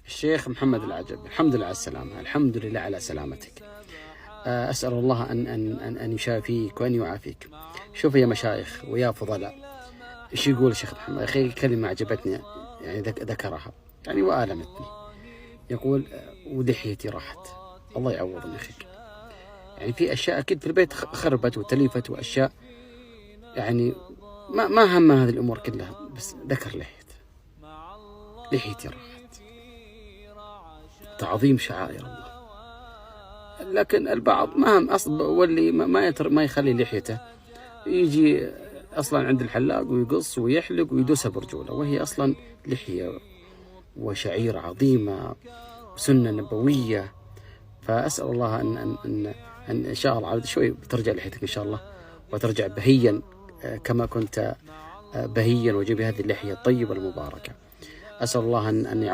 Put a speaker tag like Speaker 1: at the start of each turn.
Speaker 1: الشيخ محمد العجب، الحمد لله على السلامة. الحمد لله على سلامتك. أسأل الله أن يشافيك وأن يعافيك. شوف يا مشايخ ويا فضلاء، إيش يقول الشيخ محمد؟ أخي كلمة عجبتني، يعني ذكرها يعني وآلمتني. يقول ولحيتي راحت. الله يعوضني أخيك. يعني في أشياء أكيد في البيت خربت وتليفت وأشياء، يعني ما هم هذه الأمور كلها، بس ذكر لحيتي راحت. تعظيم شعائر الله. لكن البعض ما هم أصلا، واللي ما يخلي لحيته، يجي أصلا عند الحلاق ويقص ويحلق ويدوسها برجوله، وهي أصلا لحية وشعيرة عظيمة وسنة نبوية. فأسأل الله أن شاء الله شوي بترجع لحيتك إن شاء الله، وترجع بهيا كما كنت بهيا وجيب هذه اللحية الطيبة المباركة. أسأل الله أن يعود